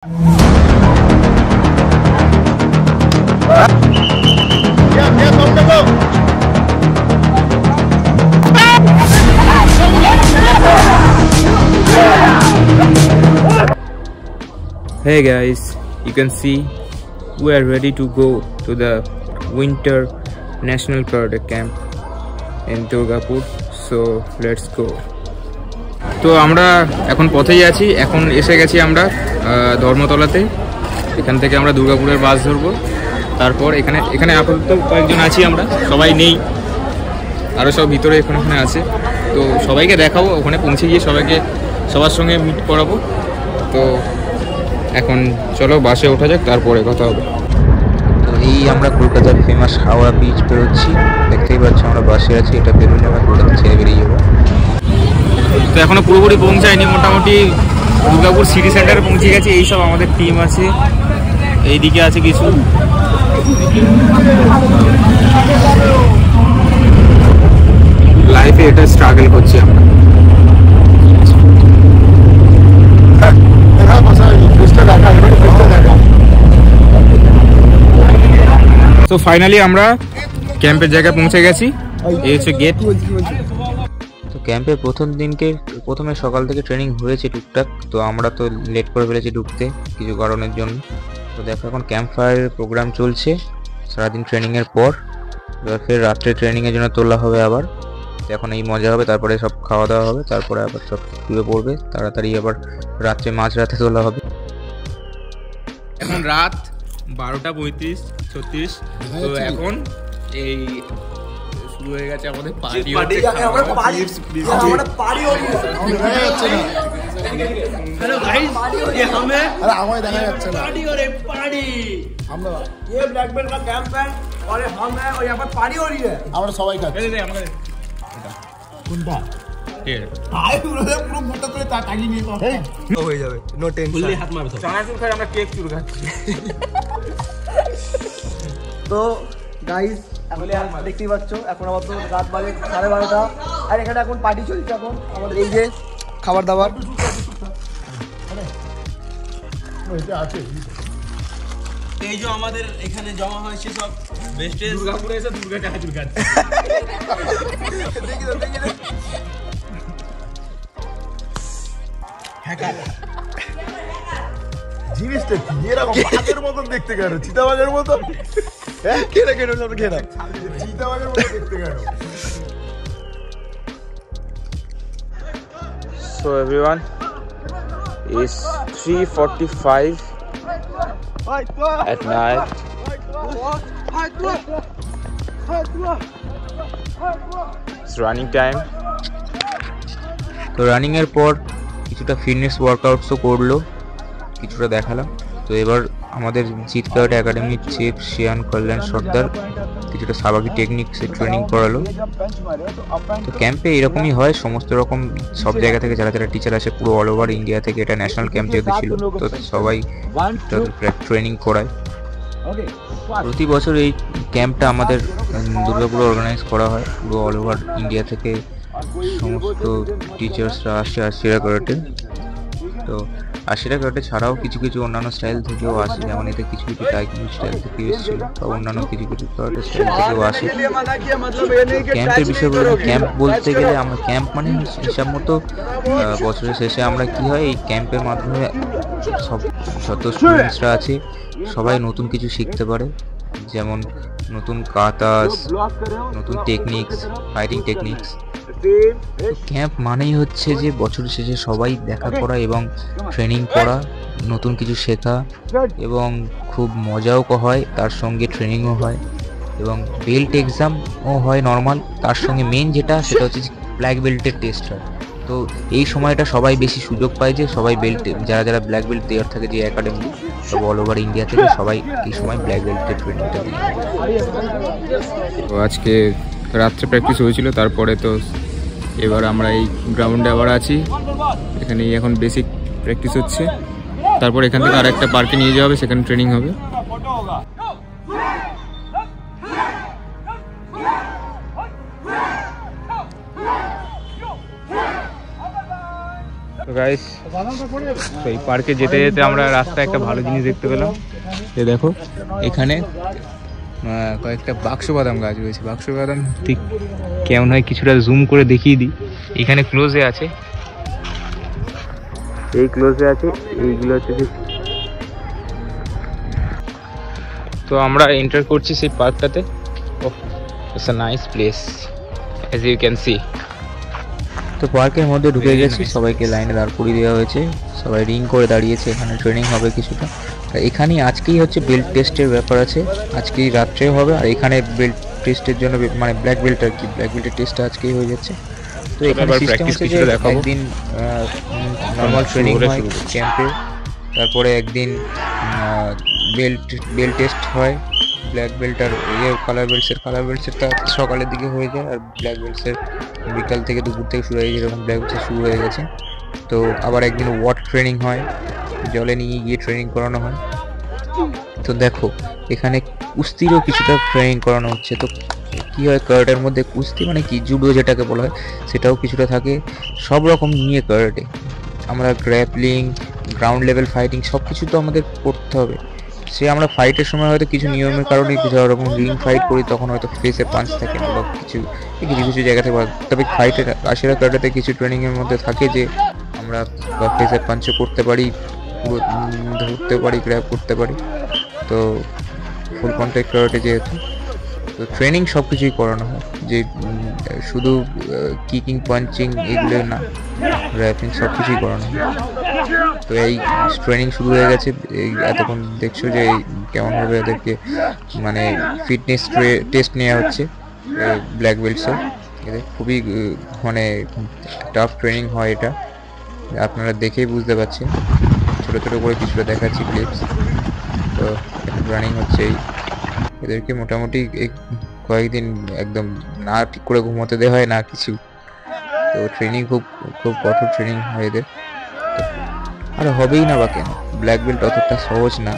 Hey guys, you can see we are ready to go to the winter national karate camp in Durgapur, so let's go. তো আমরা এখন পথেই আছি, এখন এসে গেছি আমরা ধর্মতলাতে। এখান থেকে আমরা দুর্গাপুরের বাস ধরবো, তারপর এখানে আপাতত কয়েকজন আছি, আমরা সবাই নেই, আরও সব ভিতরে এখানে আছে। তো সবাইকে দেখাবো, ওখানে পৌঁছে গিয়ে সবার সঙ্গে মিট করাবো। তো এখন চলো বাসে ওঠা যাক, তারপরে কথা হবে। তো এই আমরা কলকাতার ফেমাস হাওড়া বিচ বেরোচ্ছি, দেখতেই পাচ্ছি আমরা বাসে আছি। এটা বেরোলে আমরা কলকাতা ছেড়ে বেরিয়ে যাবো। তো এখনো পুরোপুরি পৌঁছায়নি, মোটামুটি দুর্গাপুর সিটি সেন্টারে পৌঁছে গেছে। এইসব আমাদের টিম আছে, এইদিকে আছে কিছু। লাইফে এটা স্ট্রাগল করছি আমরা। তো ফাইনালি আমরা ক্যাম্পের জায়গায় পৌঁছে গেছি। এই হচ্ছে গেট। তো ক্যাম্পের প্রথমে সকাল থেকে ট্রেনিং হয়েছে টুকটাক, তো আমরা তো লেট করে ফেলেছি ঢুকতে কিছু কারণের জন্য। তো দেখো এখন ক্যাম্প ফায়ারের প্রোগ্রাম চলছে সারাদিন ট্রেনিংয়ের পর। এবার ফের রাত্রে ট্রেনিংয়ের জন্য তোলা হবে আবার। এখন এই মজা হবে, তারপরে সব খাওয়া দাওয়া হবে, তারপরে আবার সব শুয়ে পড়বে তাড়াতাড়ি। আবার রাত্রে মাঝরাতে তোলা হবে। এখন রাত 12:35-36। তো এখন এই শুরু হয়ে গেছে আমাদের পার্টি। हेलो गाइस, ये हम हैं। अरे हमें देखा जाता है पार्टी हो रही है, पार्टी। हम ये ब्लैक बेल्ट का कैंप है और ये हम हैं और यहाँ पर पार्टी हो रही है। আমরা সবাই খাচ্ছি। এই আমরা কোনটা? ঠিক আছে। আয় পুরো মুখটা করে তাকিয়ে নিয়ে কর। হয়ে যাবে, নো টেনশন। ফুললি হাত মারো। চানাচুর খাই, আমরা কেক চুর খাচ্ছি। তো গাইস, এখন দেখতেই পাচ্ছ এখন আবার তো রাত বাজে 12:30, আর এখানে এখন পার্টি চলছে। এখন আমাদের এই যে খাবার দাবার এই যে আমাদের এখানে জমা হয়েছে সব বেস্টেজ। দুর্গাপুরে এসে দুর্গা চানাচুর খাচ্ছি। জিনিসটা কি এরকম বাঘের মতন দেখতে কেন? চিতাবাঘের মতন? হ্যাঁ, কেনা কেন সব কেনা চিতাবাঘের মতন দেখতে কেন? So everyone, is 3:45 at night. It's running time. তো রানিংয়ের পর কিছুটা ফিটনেস ওয়ার্কআউটসও করলো, কিছুটা দেখালাম। তো এবার আমাদের জিত কারাটে একাডেমির চিফ শিয়ান কল্যাণ সর্দার কিছুটা সাবাকি টেকনিক্সের ট্রেনিং করালো। তো ক্যাম্পে এরকমই হয়, সমস্ত রকম সব জায়গা থেকে যারা যারা টিচার আসে পুরো অল ওভার ইন্ডিয়া থেকে। এটা ন্যাশনাল ক্যাম্প যেহেতু ছিল, তো সবাই ট্রেনিং করায়। প্রতি বছর এই ক্যাম্পটা আমাদের দুর্গাপুরে অর্গানাইজ করা হয়। পুরো অল ওভার ইন্ডিয়া থেকে সমস্ত টিচার্সরা আসে আশিরা কারাটে। তো আশিরা কারাটে ছাড়াও কিছু কিছু অন্যান্য স্টাইল থেকেও আসে, যেমন এতে কিছু কিছু টাইকোন্ডো স্টাইল থেকে এসেছিল, বা অন্যান্য কিছু কিছু কারাটে স্টাইল থেকেও আসে। ক্যাম্পের বিষয় বলতে, ক্যাম্প বলতে গেলে আমরা ক্যাম্প মানে হিসাব মতো বছরের শেষে আমরা কি হয়, এই ক্যাম্পের মাধ্যমে সব যত স্টুডেন্টসরা আছে সবাই নতুন কিছু শিখতে পারে, যেমন নতুন কাতাস, নতুন টেকনিক্স, ফাইটিং টেকনিক্স। ক্যাম্প মানেই হচ্ছে যে বছরের শেষে সবাই দেখা করা এবং ট্রেনিং করা, নতুন কিছু শেখা, এবং খুব মজাও হয়, তার সঙ্গে ট্রেনিংও হয়, এবং বেল্ট এক্সামও হয় নর্মাল। তার সঙ্গে মেন যেটা সেটা হচ্ছে ব্ল্যাক বেল্টের টেস্ট হয়। তো এই সময়টা সবাই বেশি সুযোগ পায় যে সবাই বেল্ট, যারা যারা ব্ল্যাক বেল্ট দেওয়ার থাকে যে একাডেমি, সব অল ওভার ইন্ডিয়া থেকে সবাই এই সময় ব্ল্যাক বেল্টের ট্রেনিংটা দিয়ে। তো আজকে রাত্রে প্র্যাকটিস হয়েছিল, তারপরে তো এবার আমরা এই গ্রাউন্ডে আবার আছি। এখানেই এখন বেসিক প্র্যাকটিস হচ্ছে, তারপর এখান থেকে আরেকটা পার্কে নিয়ে যাওয়া হবে, সেখানে ট্রেনিং হবে। তো তো গাইস এই পার্কে যেতে যেতে আমরা রাস্তায় একটা ভালো জিনিস দেখতে পেলাম। এই দেখো এখানে কয়েকটা বাক্স বাদাম গাছ রয়েছে। বাক্স বাদাম ঠিক কেমন হয় কিছুটা জুম করে দেখিয়ে দিই। এখানে ক্লোজে আছে, এই ক্লোজে আছে, এইগুলো হচ্ছে যে। তো আমরা এন্টার করছি সেই পার্কটাতে। Oh, it's a nice place as you can see. তো পার্কের মধ্যে ঢুকে গেছি, সবাইকে লাইনে দাঁড় করিয়ে দেওয়া হয়েছে, সবাই রিং করে দাঁড়িয়েছে। এখানে ট্রেনিং হবে কিছুটা। এখানেই আজকেই হচ্ছে বেল্ট টেস্টের ব্যাপার আছে, আজকেই রাত্রে হবে। আর এখানে বেল্ট টেস্টের জন্য মানে ব্ল্যাক বেল্ট আর কি, ব্ল্যাক বেল্টের টেস্টটা আজকেই হয়ে যাচ্ছে। তো এখানে সিস্টেম হচ্ছে যে একদিন নর্মাল ট্রেনিং হয় ক্যাম্পে, তারপরে একদিন বেল্ট টেস্ট হয়। ব্ল্যাক বেল্ট আর কালার বেল্টসেরটা সকালের দিকে হয়ে যায়, আর ব্ল্যাক বেল্টসের বিকাল থেকে দুপুর থেকে শুরু হয়ে যায়, যেরকম ব্ল্যাক বেল্টসের শুরু হয়ে গেছে। তো আবার একদিন ওয়াটার ট্রেনিং হয়, জলে নিয়ে গিয়ে ট্রেনিং করানো হয়। তো দেখো এখানে কুস্তিরও কিছুটা ট্রেনিং করানো হচ্ছে। তো কী হয়, কারাটের মধ্যে কুস্তি মানে কি, জুডো যেটাকে বলা হয়, সেটাও কিছুটা থাকে। সব রকম নিয়ে কারাটে আমরা গ্র্যাপলিং, গ্রাউন্ড লেভেল ফাইটিং সব কিছু তো আমাদের করতে হবে। সে আমরা ফাইটের সময় হয়তো কিছু নিয়মের কারণে কিছু ওরকম রিং ফাইট করি, তখন হয়তো ফেসে পাঞ্চ থাকে না বা কিছু কিছু জায়গা থেকে। তবে ফাইটের আশিরা কারাটেতে কিছু ট্রেনিংয়ের মধ্যে থাকে যে আমরা ফেসে পাঞ্চও করতে পারি, পুরো ধরতে পারি, গ্র্যাব করতে পারি। তো ফুল কন্ট্যাক্ট কারাটে যেহেতু, তো ট্রেনিং সব কিছুই করানো হয়, যে শুধু কিকিং পাঞ্চিং এগুলো না, র্যাপিং সব কিছুই করানো হয়। তো এই ট্রেনিং শুরু হয়ে গেছে। এই এতক্ষণ দেখছো যে কেমনভাবে এদেরকে মানে ফিটনেস টেস্ট নেওয়া হচ্ছে ব্ল্যাক বেল্টসের। এদের খুবই মানে টাফ ট্রেনিং হয় এটা, আপনারা দেখেই বুঝতে পারছেন। ছোটো ছোটো করে কিছুটা দেখাচ্ছি ক্লিপস। তো রানিং হচ্ছে এদেরকে মোটামুটি কয়েকদিন একদম না ঠিক করে ঘুমোতে দেওয়া হয় না কিছু। তো ট্রেনিং খুব কঠোর ট্রেনিং হয় এদের। আর হবেই না বা কেন, ব্ল্যাক বেল্ট অতটা সহজ না,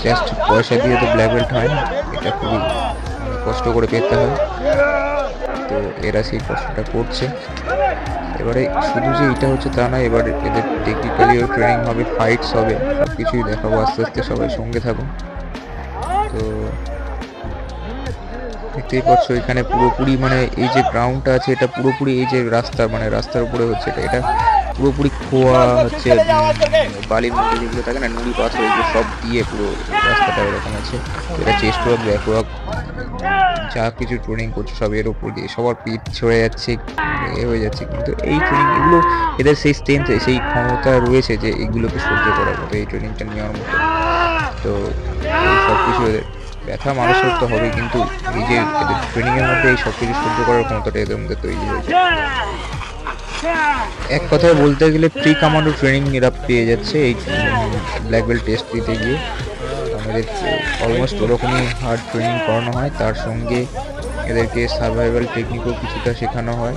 জাস্ট পয়সা দিয়ে তো ব্ল্যাক বেল্ট হয় না, এটা খুবই কষ্ট করে পেতে হয়। তো এরা সেই কষ্টটা করছে। এবারে শুধু যে এটা হচ্ছে তা না, এবার এদের টেকনিক্যালিও ট্রেনিং হবে, ফাইটস হবে, সব কিছুই দেখাবো আস্তে আস্তে, সবাই সঙ্গে থাকুন। তো দেখতেই পাচ্ছ এখানে পুরোপুরি মানে এই যে গ্রাউন্ডটা আছে, এটা পুরোপুরি এই যে রাস্তা মানে রাস্তার উপরে হচ্ছে এটা পুরোপুরি খোয়া হচ্ছে, বালির মধ্যে যেগুলো থাকে না, নুড়ি পাথর, এগুলো সব দিয়ে পুরো রাস্তাটা এরকম আছে। এটা চেস্ট ওয়ার্ক, ব্যাক ওয়ার্ক, যা কিছু ট্রেনিং করছে সব এর উপর দিয়ে, সবার পিঠ ছড়ে যাচ্ছে, হয়ে যাচ্ছে। কিন্তু এই ট্রেনিং এগুলো এদের সেই স্ট্রেংথ, সেই ক্ষমতা রয়েছে যে এগুলোকে সহ্য করার মতো, এই ট্রেনিংটা নেওয়ার মতো। তো এই সব কিছু এদের ব্যথা মানুষের তো হবে, কিন্তু এই যে এদের ট্রেনিংয়ের মধ্যে এই সব কিছু সহ্য করার ক্ষমতাটা এদের মধ্যে তৈরি হয়েছে। এক কথায় বলতে গেলে প্রি কমান্ডো ট্রেনিং এরা পেয়ে যাচ্ছে এই ব্ল্যাক বেল্ট টেস্ট দিতে গিয়ে। আমাদের অলমোস্ট ওরকমই হার্ড ট্রেনিং করানো হয়, তার সঙ্গে এদেরকে সার্ভাইভাল টেকনিকও কিছুটা শেখানো হয়।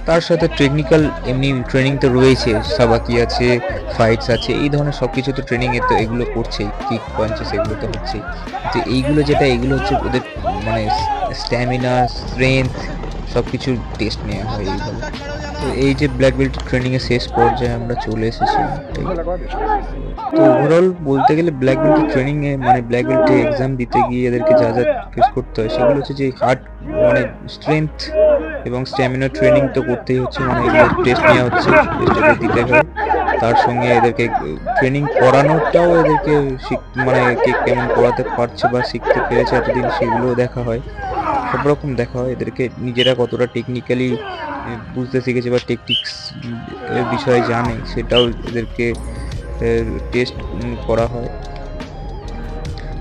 তার সাথে টেকনিক্যাল এমনি ট্রেনিং তো রয়েছে, সাবাকি আছে, ফাইটস আছে, এই ধরনের সব কিছু তো ট্রেনিংয়ে তো এগুলো করছেই, কিক পাঞ্চেস এগুলো তো হচ্ছেই। তো এইগুলো এগুলো হচ্ছে ওদের মানে স্ট্যামিনা, স্ট্রেংথ সব কিছু টেস্ট নেওয়া হয় এইভাবে। তো এই যে ব্ল্যাক বেল্ট ট্রেনিংয়ের শেষ পর্যায়ে আমরা চলে এসেছি। তো ওভারঅল বলতে গেলে ব্ল্যাক বেল্ট ট্রেনিংয়ে মানে ব্ল্যাক বেল্টে এক্সাম দিতে গিয়ে এদেরকে যা যা ফেস করতে হয় সেগুলো হচ্ছে যে হার্ড মানে স্ট্রেংথ এবং স্ট্যামিনা ট্রেনিং তো করতেই হচ্ছে, মানে এগুলো টেস্ট নেওয়া হচ্ছে, টেস্ট দিতে হয়। তার সঙ্গে এদেরকে ট্রেনিং করানোটাও এদেরকে মানে কে কেমন করাতে পারছে বা শিখতে পেরেছে এতদিন সেগুলোও দেখা হয়, সব রকম দেখা হয়। এদেরকে নিজেরা কতটা টেকনিক্যালি বুঝতে শিখেছে বা টেকটিক্স বিষয়ে জানে সেটাও এদেরকে টেস্ট করা হয়।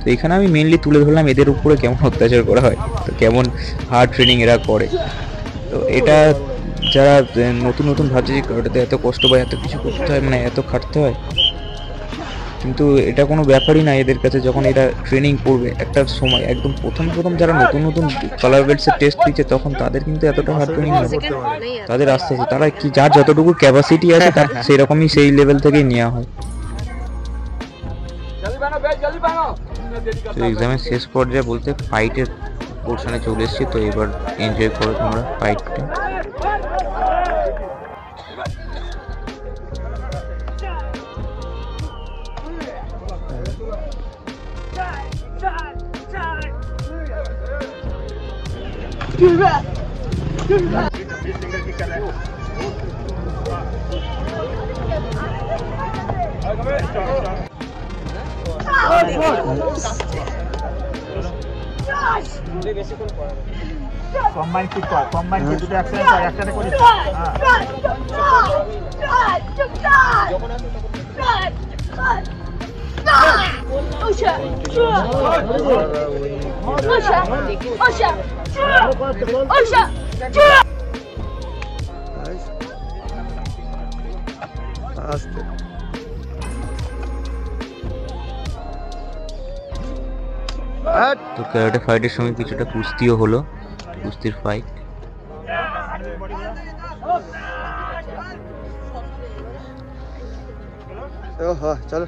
তো এখানে আমি মেনলি তুলে ধরলাম এদের উপরে কেমন অত্যাচার করা হয়, তো কেমন হার্ড ট্রেনিং এরা করে। তো এটা যারা নতুন নতুন ভাবছে যে কারাটেতে এত কষ্ট বা এত কিছু করতে হয়, মানে এত খাটতে হয়, কিন্তু এটা কোনো ব্যাপারই না এদের কাছে। যখন এরা ট্রেনিং করবে একটা সময়, একদম প্রথম যারা নতুন নতুন কালার বেল্টসের টেস্ট দিচ্ছে, তখন তাদের কিন্তু এতটা হার্ড ট্রেনিং হবে, তাদের আস্তে আস্তে তারা কি যার যতটুকু ক্যাপাসিটি আছে সেই রকমই সেই লেভেল থেকেই নেওয়া হয়। তো এক্সামের শেষ পর্যায়ে বলতে ফাইটের পোর্শনে চলে এসেছি। তো এবার এনজয় করো তোমরা ফাইটটা। কম্বাইন কিক কর, কম্বাইন কিক দুটো একসাথে কর, একসাথে করিস। তো ক্যারাটে ফাইটের সময় কিছুটা কুস্তিও হলো, কুস্তির ফাইট। চলো।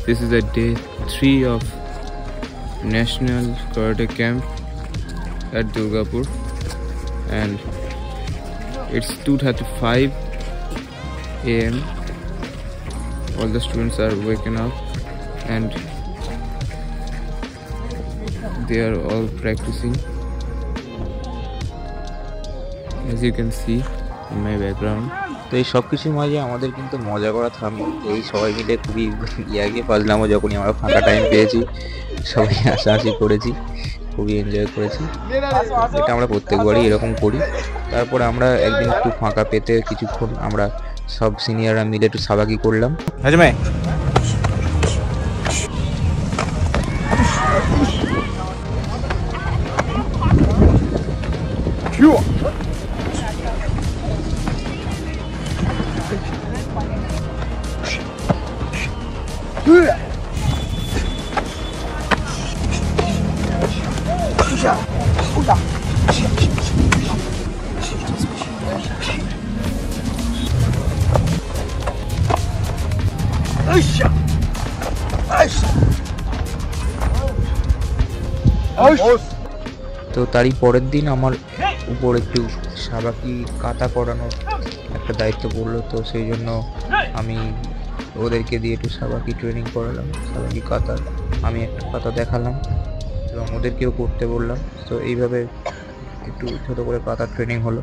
This is a day 3 of National Karate Camp at Durgapur, and it's 2:35 a.m. All the students are waking up and they are all practicing, as you can see in my background. তো এই সব কিছুর মাঝে আমাদের কিন্তু মজা করা থামি, এই সবাই মিলে খুবই ইয়াকে ফাজলামো, যখনই আমরা ফাঁকা টাইম পেয়েছি সবাই হাসাহাসি করেছি, খুবই এনজয় করেছি। এটা আমরা প্রত্যেকবারই এরকম করি। তারপরে আমরা একদিন একটু ফাঁকা পেতে কিছুক্ষণ আমরা সব সিনিয়ররা মিলে একটু সাবাকি করলাম। তো তারই পরের দিন আমার উপর একটু সাবাকি কাতা করানোর একটা দায়িত্ব পড়লো, তো সেই জন্য আমি ওদেরকে দিয়ে একটু সাবাকি ট্রেনিং করালাম। সাবাকি কাতার আমি একটা কাতা দেখালাম এবং ওদেরকেও করতে বললাম। তো এইভাবে একটু ছোটো করে কাতার ট্রেনিং হলো।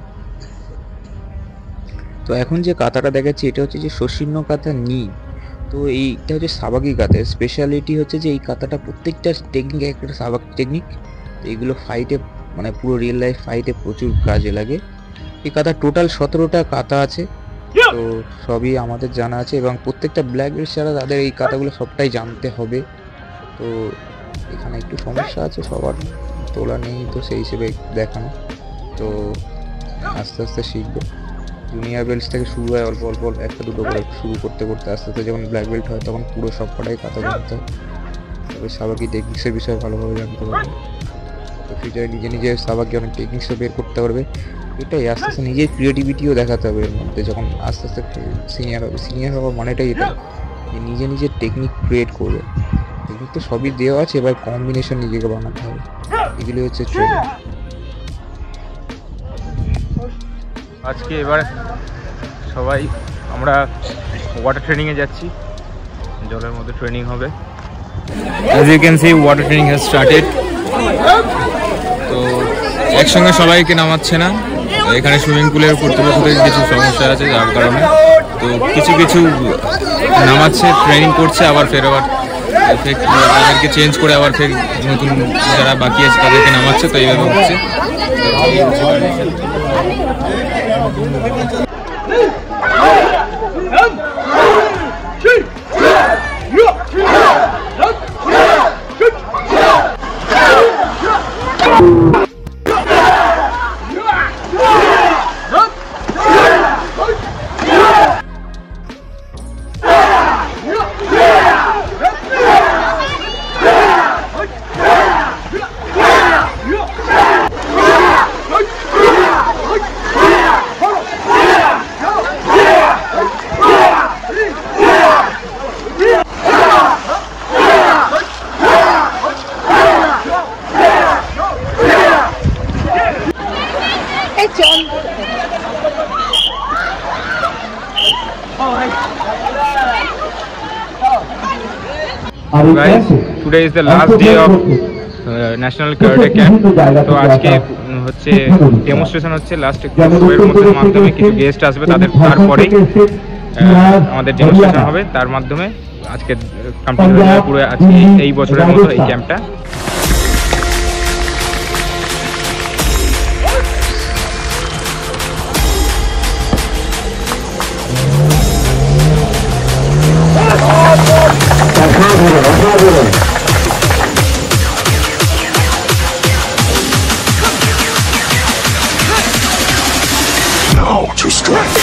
তো এখন যে কাতাটা দেখাচ্ছি এটা হচ্ছে যে শশীর্ণ কাতা নি। তো এইটা হচ্ছে সাবাকি কাতা। স্পেশালিটি হচ্ছে যে এই কাতাটা প্রত্যেকটা টেকনিক একটা সাবাকি টেকনিক। তো এইগুলো ফাইটে মানে পুরো রিয়েল লাইফ ফাইটে প্রচুর কাজে লাগে। এই কাতা টোটাল 17টা কাতা আছে, তো সবই আমাদের জানা আছে এবং প্রত্যেকটা ব্ল্যাক বেল্ট ছাড়া তাদের এই কাতাগুলো সবটাই জানতে হবে। তো এখানে একটু সমস্যা আছে, সবার তোলা নেই, তো সেই হিসেবে দেখানো। তো আস্তে আস্তে শিখবে। জুনিয়র বেল্ট থেকে শুরু হয় অল্প অল্প একটা দুটো করে শুরু করতে করতে আস্তে আস্তে যখন ব্ল্যাক বেল্ট হয় তখন পুরো সব কটাই কাতা জানতে হয়। তবে সাবাকি টেকনিক্সের বিষয়ে ভালোভাবে জানতে পারবে। তো ফিউচারে নিজে নিজে সাবাকি অনেক টেকনিক্সও বের করতে পারবে। এটাই আস্তে আস্তে নিজের ক্রিয়েটিভিটিও দেখাতে হবে এর মধ্যে। যখন আস্তে আস্তে সিনিয়র হবে, সিনিয়র হওয়ার মানেটাই এটা যে নিজে নিজের টেকনিক ক্রিয়েট করবে। টেকনিক তো সবই দেওয়া আছে, এবার কম্বিনেশন নিজেকে বানাতে হবে। এগুলি হচ্ছে ট্রেনিং। আজকে এবার সবাই আমরা ওয়াটার ট্রেনিংয়ে যাচ্ছি, জলের মধ্যে ট্রেনিং হবে। As you can see, water training has started. তো একসঙ্গে সবাইকে নামাচ্ছে না, এখানে সুইমিং পুলের কর্তৃপক্ষের কিছু সমস্যা আছে যার কারণে তো কিছু কিছু নামাচ্ছে, ট্রেনিং করছে, আবার ফের তাদেরকে চেঞ্জ করে আবার ফের নতুন যারা বাকি আছে তাদেরকে নামাচ্ছে। তো এইভাবে হচ্ছে। Guys, today is the last day of national karate camp. তো আজকে হচ্ছে ডেমনস্ট্রেশন হচ্ছে, লাস্ট শোয়ের মাধ্যমে কিছু গেস্ট আসবে, তারপরেই আমাদের ডেমনস্ট্রেশন হবে। তার মাধ্যমে আজকে কমপ্লিট হয়ে যাবে পুরো আজকে এই বছরের মতো এই ক্যাম্পটা। Now to strike.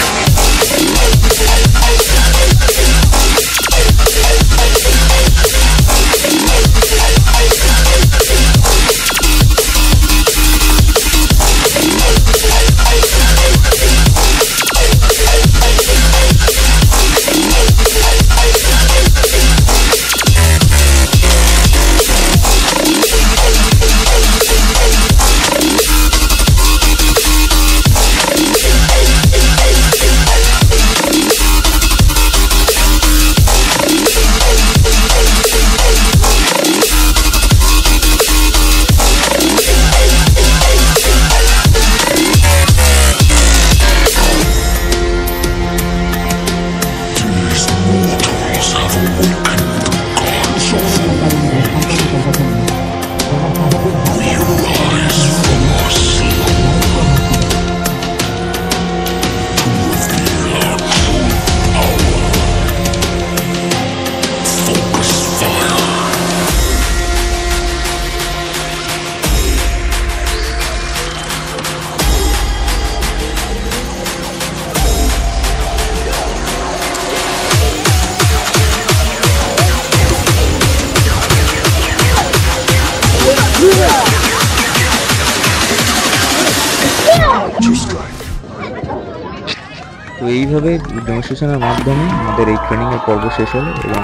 তো এইভাবে ডেমনস্ট্রেশনের মাধ্যমে আমাদের এই ট্রেনিংয়ের পর্ব শেষ হলো এবং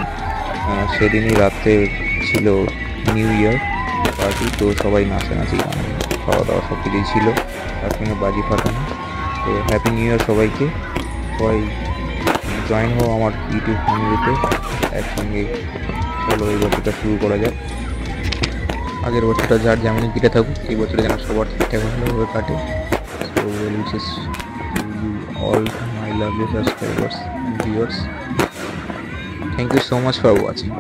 সেদিনই রাত্রে ছিল নিউ ইয়ার পার্টি। তো সবাই নাচানাচি খাওয়া দাওয়া সব কিছুই ছিল, তার সঙ্গে বাজি ফাটানো। তো হ্যাপি নিউ ইয়ার সবাইকে। সবাই জয়েন হও আমার ইউটিউব ফ্যামিলিতে, একসঙ্গে চলো এই বছরটা শুরু করা যাক। আগের বছরটা যার যেমনই কেটে থাকুক, এই বছরে যেন সবার ঠিকঠাক ভালোভাবে কাটে। তো well wishes to you all my lovely subscribers and viewers. Thank you so much for watching.